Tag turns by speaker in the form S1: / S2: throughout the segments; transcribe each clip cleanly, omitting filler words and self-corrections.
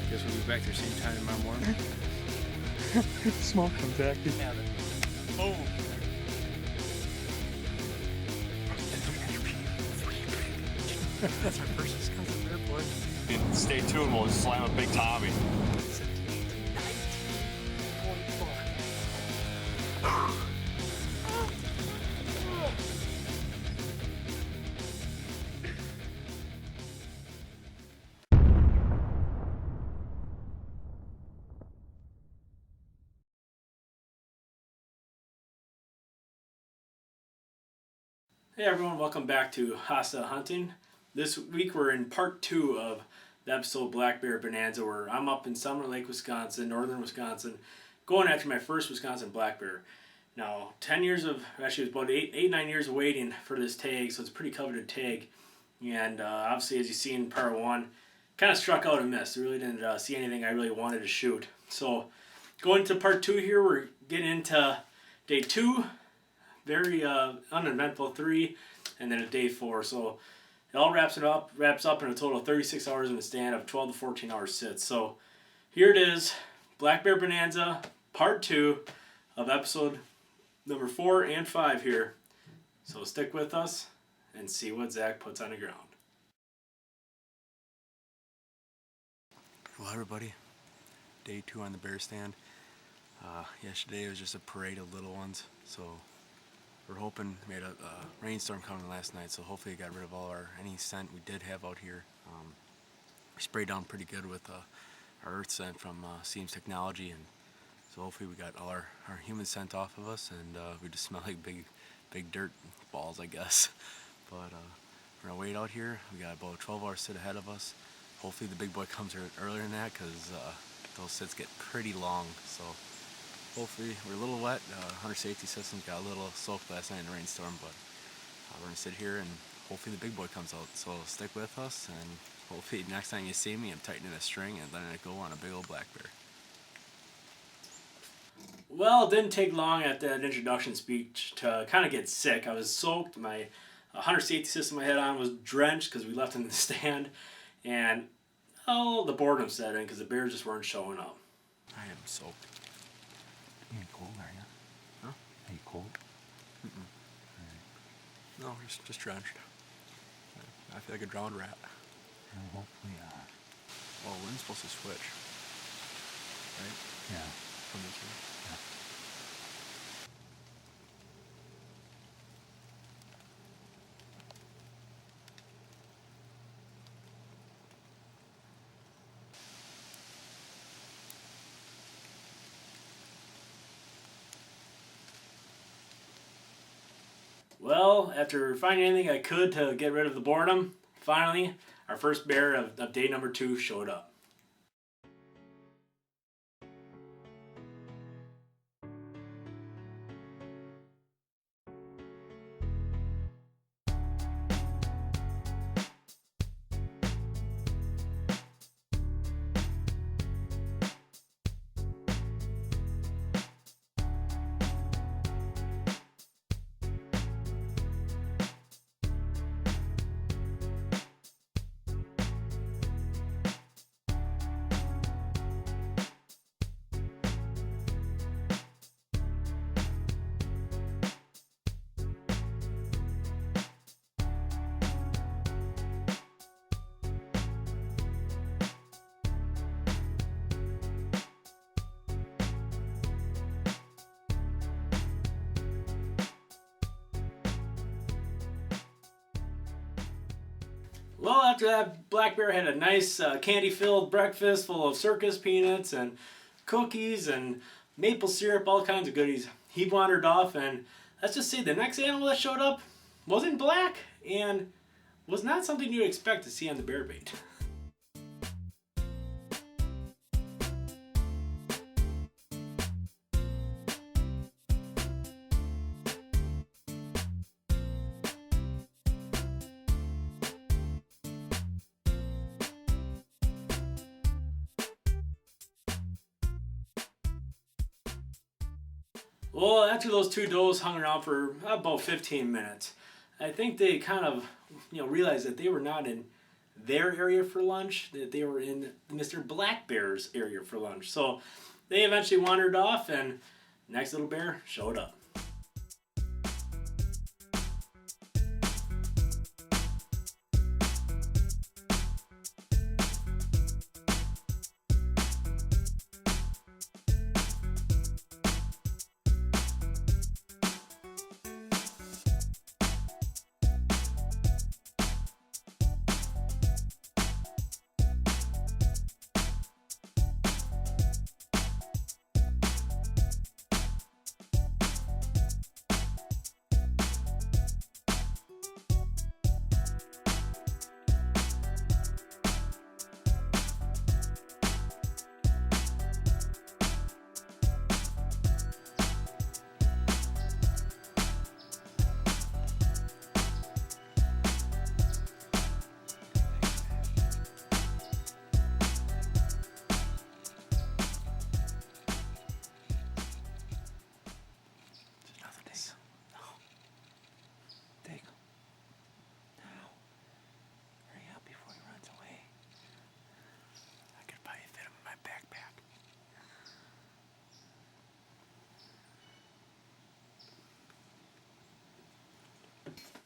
S1: Guess we'll be back there same time tomorrow morning.
S2: Smoke comes back.
S1: Oh. That's our first Wisconsin bear, boy.
S2: And stay tuned, we'll slam a big Tommy.
S1: Hey everyone, welcome back to Haastyle Hunting. This week we're in part 2 of the episode Black Bear Bonanza, where I'm up in Summer Lake, Wisconsin, northern Wisconsin, going after my first Wisconsin black bear. Now, 10 years of, actually it was about 9 years of waiting for this tag, so it's a pretty coveted tag. And obviously, as you see in part 1, kind of struck out and missed. I really didn't see anything I really wanted to shoot. So, going to part 2 here, we're getting into day 2. Very uneventful 3, and then a day 4. So it all wraps up in a total of 36 hours in the stand of 12 to 14 hour sits. So here it is, Black Bear Bonanza, part 2 of episode number 4 and 5 here. So stick with us and see what Zach puts on the ground.
S3: Well, everybody, day 2 on the bear stand. Yesterday was just a parade of little ones, so we're hoping we had a rainstorm coming last night, so hopefully it got rid of any scent we did have out here. We sprayed down pretty good with our earth scent from Seams Technology, and so hopefully we got all our human scent off of us, and we just smell like big dirt balls, I guess. But we're gonna wait out here. We got about a 12-hour sit ahead of us. Hopefully the big boy comes earlier than that, because those sits get pretty long. So hopefully, we're a little wet. Hunter safety systems got a little soaked last night in the rainstorm, but we're going to sit here and hopefully the big boy comes out. So stick with us, and hopefully next time you see me, I'm tightening a string and letting it go on a big old black bear.
S1: Well, it didn't take long at that introduction speech to kind of get sick. I was soaked. My hunter safety system I had on was drenched because we left in the stand. And, the boredom set in because the bears just weren't showing up.
S3: I am soaked.
S2: You ain't cold, are you?
S3: Huh?
S2: Are you cold?
S3: Mm-mm. No, just drenched. I feel like a drowned rat.
S2: Well, hopefully,
S3: Well, wind's supposed to switch, right?
S2: yeah.
S3: From this way.
S2: Yeah.
S1: Well, after finding anything I could to get rid of the boredom, finally, our first bear of day number 2 showed up. Well, after that, Black Bear had a nice candy-filled breakfast full of circus peanuts and cookies and maple syrup, all kinds of goodies. He wandered off, and let's just say the next animal that showed up wasn't black and was not something you'd expect to see on the bear bait. Well, after those two does hung around for about 15 minutes, I think they kind of, realized that they were not in their area for lunch, that they were in Mr. Black Bear's area for lunch. So they eventually wandered off, and next little bear showed up.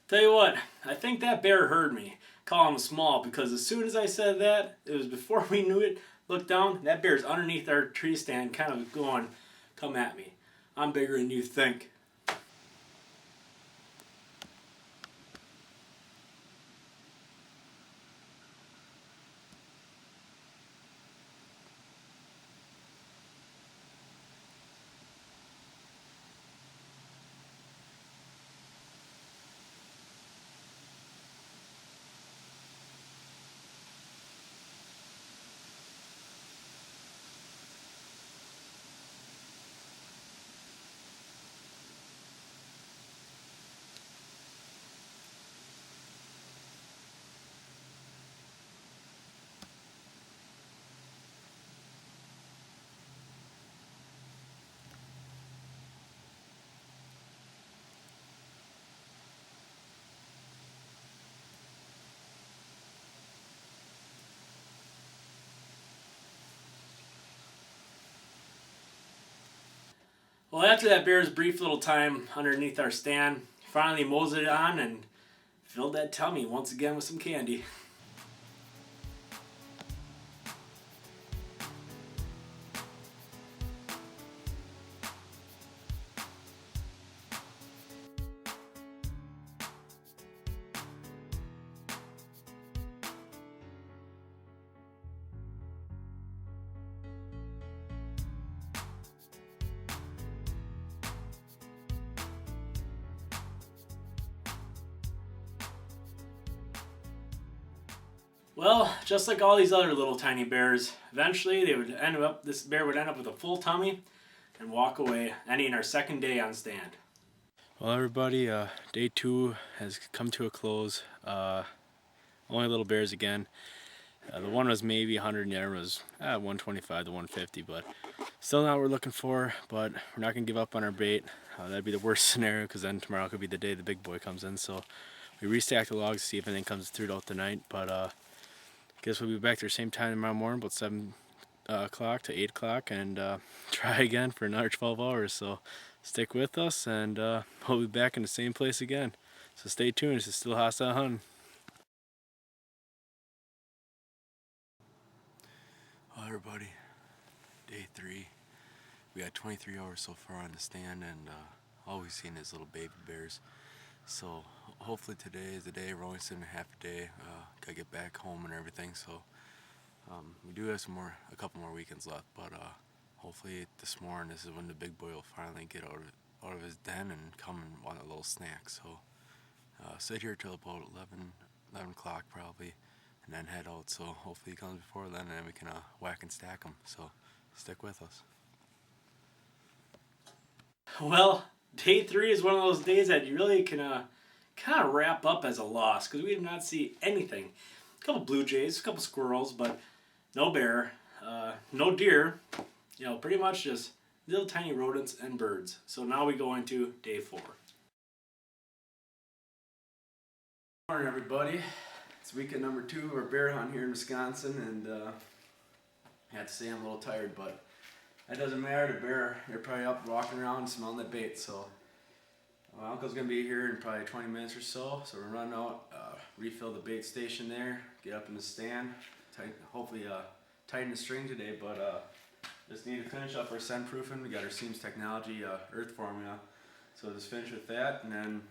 S1: Tell you what, I think that bear heard me call him small, because as soon as I said that, it was before we knew it. Look down, that bear's underneath our tree stand, kind of going, come at me. I'm bigger than you think. Well, after that bear's brief little time underneath our stand, he finally moseyed on and filled that tummy once again with some candy. Well, just like all these other little tiny bears, eventually this bear would end up with a full tummy and walk away, ending our second day on stand.
S3: Well, everybody, day 2 has come to a close. Only little bears again. The one was maybe 100 and the other was 125 to 150, but still not what we're looking for. But we're not going to give up on our bait. That'd be the worst scenario, because then tomorrow could be the day the big boy comes in. So we restack the logs to see if anything comes through throughout the night. But guess we'll be back there same time tomorrow morning, about 7 o'clock to 8 o'clock, and try again for another 12 hours. So stick with us, and we'll be back in the same place again. So stay tuned. This is still Haastyle Hunting. Well, everybody, day 3. We got 23 hours so far on the stand, and all we've seen is little baby bears. So hopefully today is the day. We're only sitting half a day. Gotta get back home and everything. So we do have a couple more weekends left, but hopefully this morning, this is when the big boy will finally get out of his den and come and want a little snack. So sit here till about 11 o'clock probably, and then head out. So hopefully he comes before then, and then we can whack and stack him. So stick with us.
S1: Well, day 3 is one of those days that you really can kind of wrap up as a loss, because we did not see anything. A couple blue jays, a couple squirrels, but no bear, no deer. You know, pretty much just little tiny rodents and birds. So now we go into day 4. Morning, everybody.
S3: It's weekend number 2 of our bear hunt here in Wisconsin, and I have to say I'm a little tired, but that doesn't matter. They're probably up walking around smelling the bait, so my uncle's gonna be here in probably 20 minutes or so. So we're gonna run out, refill the bait station there, get up in the stand, hopefully tighten the string today, but just need to finish up our scent proofing. We got our Seams Technology earth formula, so just finish with that and then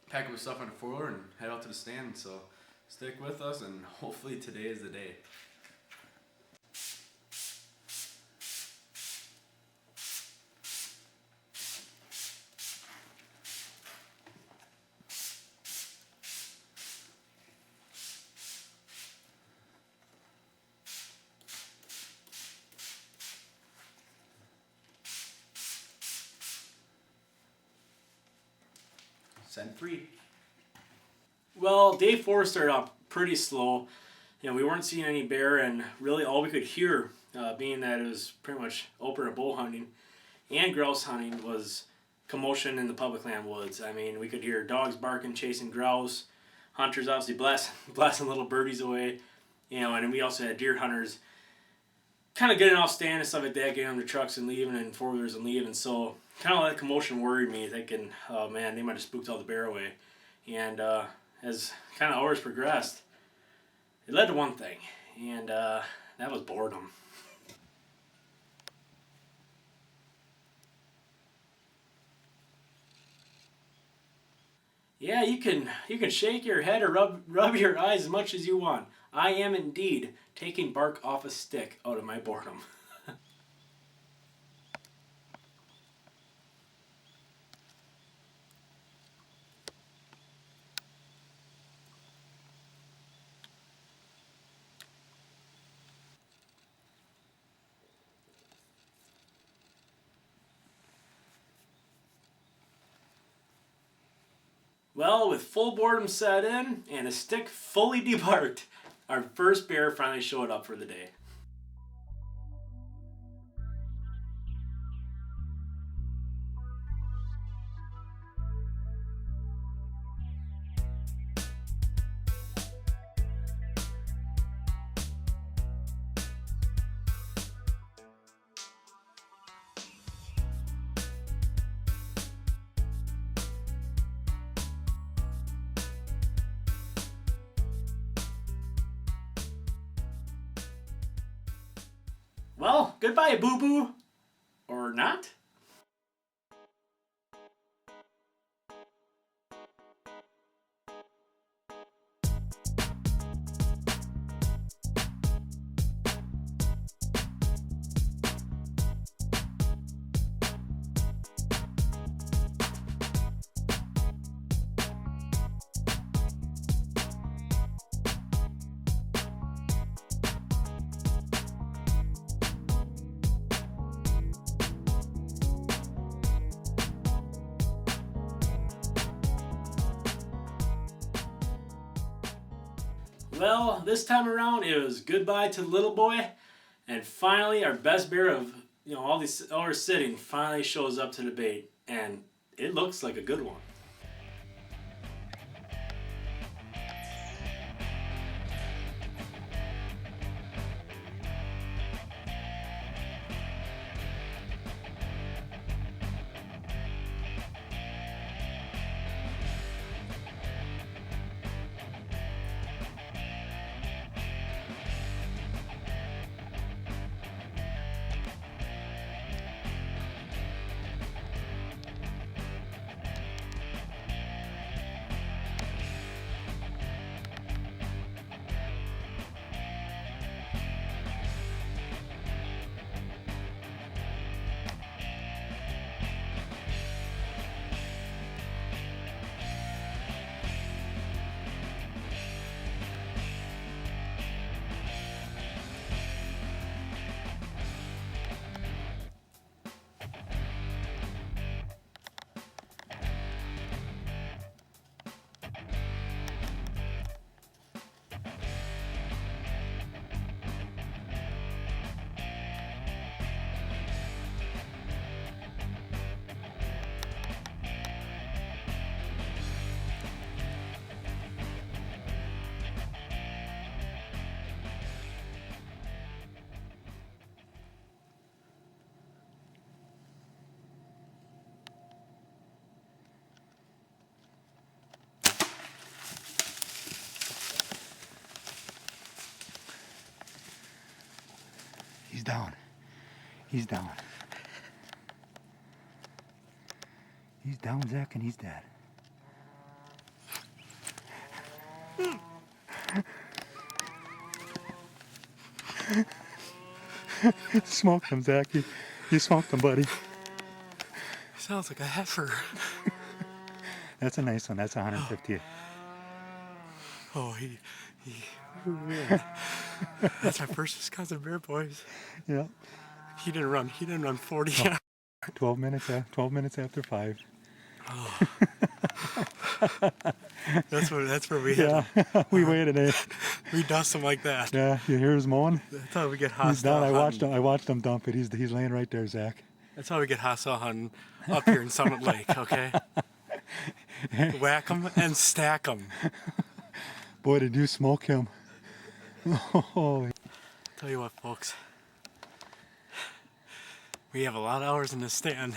S3: pack up our stuff on the four-wheeler and head out to the stand. So stick with us, and hopefully today is the day. Scent free.
S1: Well, day 4 started off pretty slow. We weren't seeing any bear, and really all we could hear, being that it was pretty much open or bow hunting and grouse hunting, was commotion in the public land woods. I mean, we could hear dogs barking, chasing grouse, hunters obviously blasting little birdies away, and then we also had deer hunters kind of getting off stand and stuff like that, getting on their trucks and leaving, and four-wheelers and leaving. So kind of that commotion worried me, thinking, oh man, they might have spooked all the bear away. And as kind of hours progressed, it led to one thing, and that was boredom. Yeah, you can shake your head or rub your eyes as much as you want. I am indeed taking bark off a stick out of my boredom. Well, with full boredom set in and a stick fully debarked, our first bear finally showed up for the day. Well, goodbye, boo-boo. Or not? Well, this time around it was goodbye to the little boy, and finally our best bear of all these hours sitting finally shows up to the bait, and it looks like a good one.
S2: He's down. He's down. He's down, Zach, and he's dead. Smoked him, Zach. You smoked him, buddy.
S3: Sounds like a heifer.
S2: That's a nice one. That's 150.
S3: Oh, ooh, man. That's our first Wisconsin Bear, boys.
S2: Yeah.
S3: He didn't run 40 yards.
S2: 12 minutes. 12 minutes after 5.
S3: That's where we hit
S2: Yeah.
S3: him.
S2: We waited.
S3: We dust him like that.
S2: Yeah. You hear his moan?
S3: That's how we get
S2: He's down.
S3: Haastyle.
S2: I watched him dump it. He's laying right there, Zach.
S3: That's how we get Haastyle hunting up here in Summit Lake. Okay. Whack him and stack him.
S2: Boy, did you smoke him? Holy.
S3: Tell you what, folks. We have a lot of hours in this stand.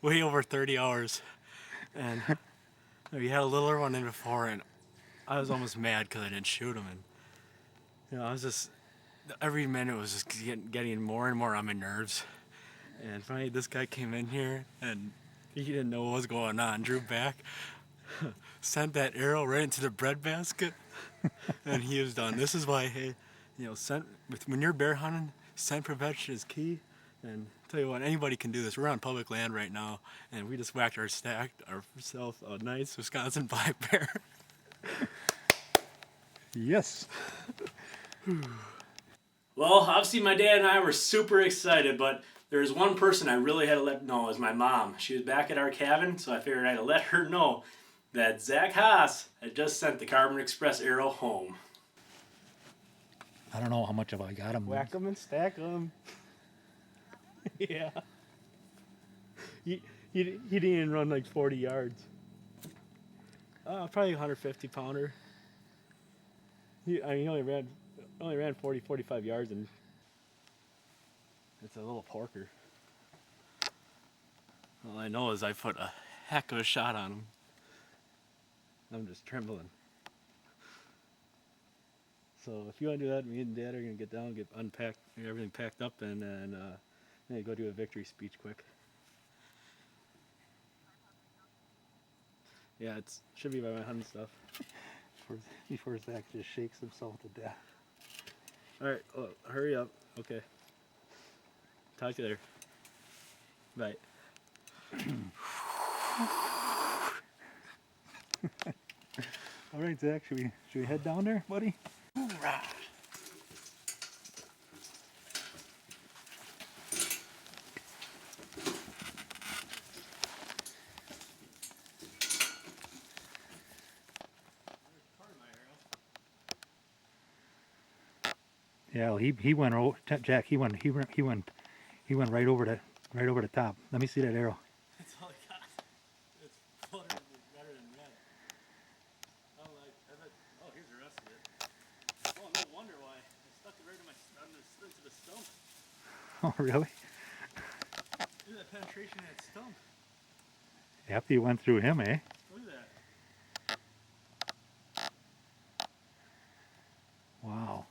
S3: Way over 30 hours. And we had a littler one in before, and I was almost mad because I didn't shoot him. And I was just, every minute was just getting more and more on my nerves. And finally, this guy came in here, and he didn't know what was going on. Drew back, sent that arrow right into the breadbasket, and he was done. This is why, hey, when you're bear hunting, scent prevention is key. And tell you what, anybody can do this. We're on public land right now, and we just whacked ourselves a nice Wisconsin black bear.
S2: Yes.
S1: Well, obviously my dad and I were super excited, but there's one person I really had to let know is my mom. She was back at our cabin, so I figured I had to let her know that Zach Haas had just sent the Carbon Express arrow home.
S2: I don't know how much of I got him.
S3: Whack them and stack them. Yeah. He didn't even run like 40 yards. Probably a 150 pounder. He only ran 40, 45 yards, and it's a little porker. All I know is I put a heck of a shot on him. I'm just trembling. So if you want to do that, me and Dad are gonna get down, get everything packed up, and then go do a victory speech quick. Yeah, it should be by my hunting stuff.
S2: Before Zach just shakes himself to death.
S3: All right, well, hurry up. Okay. Talk to you later. Bye.
S2: All right, Zach, should we head down there, buddy?
S3: Hoorah.
S2: Yeah, well, he went Jack. He went right over the top. Let me see that arrow.
S3: That's all I got. It's better than that. Oh, here's the rest of it. Oh, no wonder why. I stuck it right into the stump.
S2: Oh, really?
S3: Look at that penetration in that stump.
S2: After you went through him, eh?
S3: Look at that.
S2: Wow.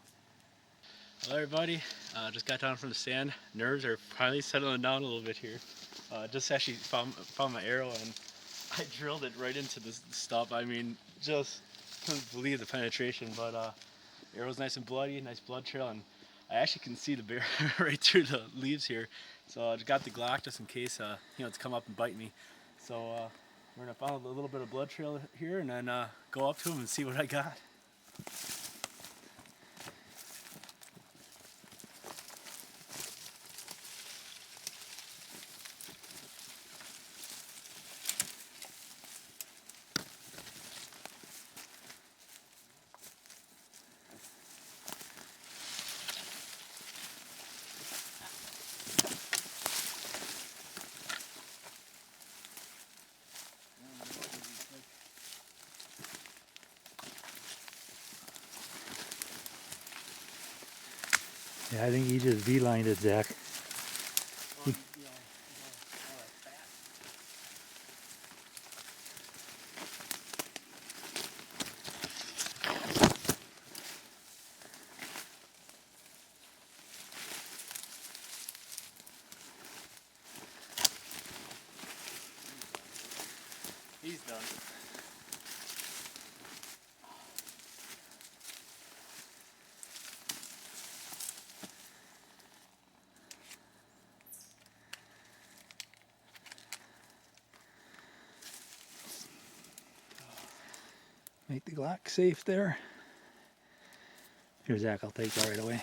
S3: Well, everybody, just got down from the stand. Nerves are finally settling down a little bit here. Just actually found my arrow, and I drilled it right into the stump. I mean, just couldn't believe the penetration, but arrow's nice and bloody, nice blood trail, and I actually can see the bear right through the leaves here. So I just got the Glock just in case, it's come up and bite me. So we're gonna follow a little bit of blood trail here, and then go up to him and see what I got.
S2: Yeah, I think he just beelined it, Zach.
S1: He's done.
S2: Make the Glock safe there. Here, Zach, I'll take that right away.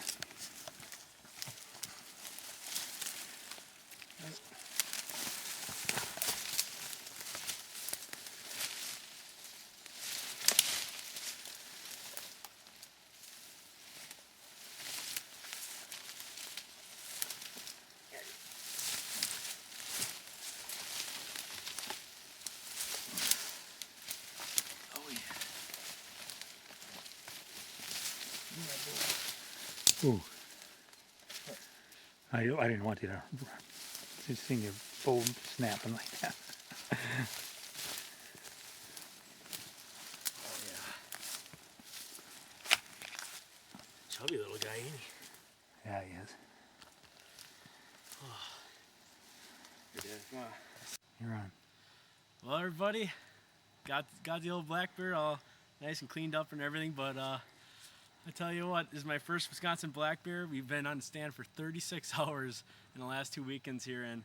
S2: Ooh. I didn't want you to see your bow snapping like that.
S1: Oh yeah. Chubby little guy, ain't he?
S2: Yeah, he is.
S1: Here, Dad, come on.
S2: You're on.
S1: Well, everybody, got the old black bear all nice and cleaned up and everything, but I tell you what, this is my first Wisconsin black bear. We've been on the stand for 36 hours in the last 2 weekends here, and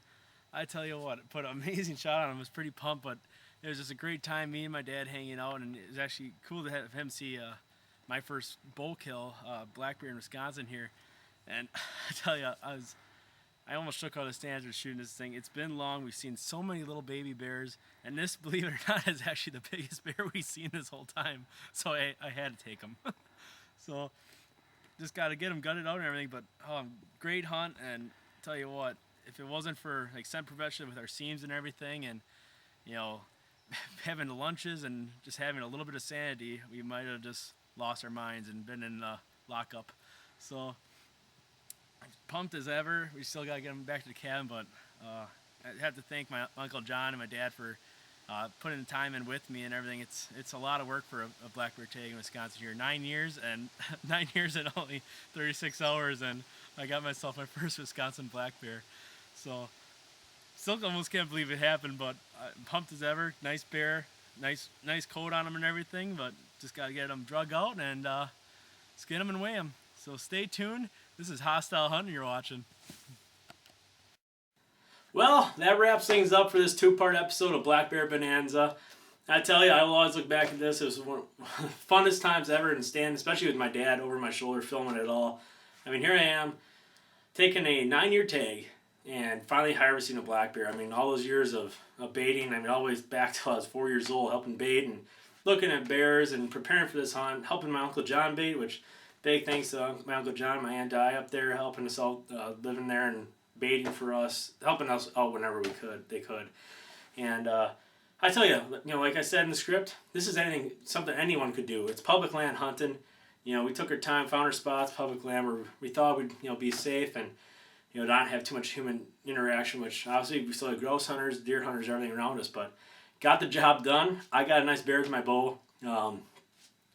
S1: I tell you what, it put an amazing shot on him. I was pretty pumped, but it was just a great time, me and my dad hanging out, and it was actually cool to have him see my first bull kill, black bear in Wisconsin here. And I tell you, I almost shook out the stands with shooting this thing. It's been long. We've seen so many little baby bears, and this, believe it or not, is actually the biggest bear we've seen this whole time. So I had to take him. So just got to get him gutted out and everything. But great hunt, and tell you what, if it wasn't for like scent prevention with our seams and everything, and having the lunches and just having a little bit of sanity, we might have just lost our minds and been in lockup. So pumped as ever. We still got to get him back to the cabin, but I have to thank my Uncle John and my dad for putting the time in with me and everything. It's a lot of work for a black bear tag in Wisconsin here. 9 years and 9 years and only 36 hours, and I got myself my first Wisconsin black bear. So still almost can't believe it happened, but I'm pumped as ever. Nice bear, nice coat on him and everything, but just got to get him drug out and skin him and weigh him. So stay tuned. This is Haastyle Hunting you're watching. Well, that wraps things up for this 2-part episode of Black Bear Bonanza. I tell you, I will always look back at this. It was one of the funnest times ever in stand, especially with my dad over my shoulder filming it all. I mean, here I am, taking a 9-year tag and finally harvesting a black bear. I mean, all those years of baiting, I mean, all the way back till I was 4 years old, helping bait and looking at bears and preparing for this hunt, helping my Uncle John bait, which big thanks to my Uncle John, my Aunt Di up there helping us out, living there and baiting for us, helping us out whenever they could. And I tell you, like I said in the script, this is something anyone could do. It's public land hunting. We took our time, found our spots, public land where we thought we'd be safe and not have too much human interaction, which obviously we still had grouse hunters, deer hunters, everything around us, but got the job done. I got a nice bear with my bow.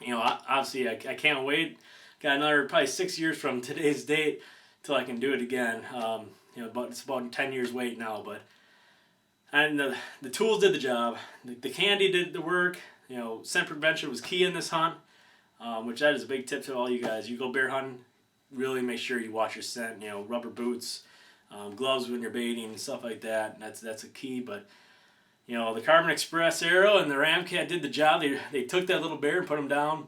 S1: Obviously I can't wait. Got another probably 6 years from today's date till I can do it again. But it's about 10 years wait now, but and the tools did the job. The candy did the work. Scent prevention was key in this hunt, which that is a big tip to all you guys. You go bear hunting, really make sure you watch your scent. Rubber boots, gloves when you're baiting, stuff like that. That's a key. But the Carbon Express arrow and the Ramcat did the job. They took that little bear and put him down,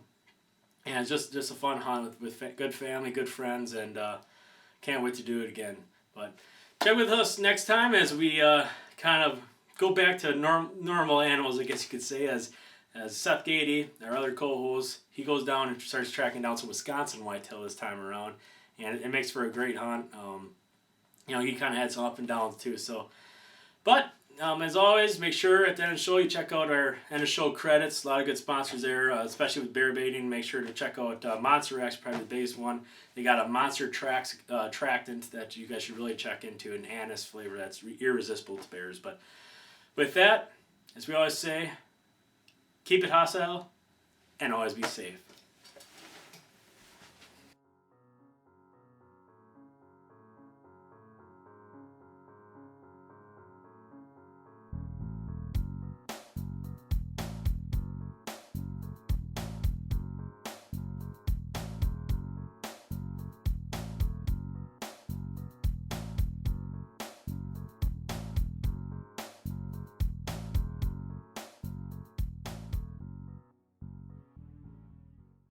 S1: and it's just a fun hunt with good family, good friends, and can't wait to do it again. But check with us next time as we kind of go back to normal animals, I guess you could say, as Seth Gady, our other co-host, he goes down and starts tracking down some Wisconsin whitetail this time around, and it makes for a great hunt. He kind of had some up and downs too. So, but as always, make sure at the end of the show you check out our end of show credits. A lot of good sponsors there, especially with bear baiting. Make sure to check out Monster X, probably the biggest one. They got a Monster Tractant that you guys should really check into, an anise flavor that's irresistible to bears. But with that, as we always say, keep it hostile and always be safe.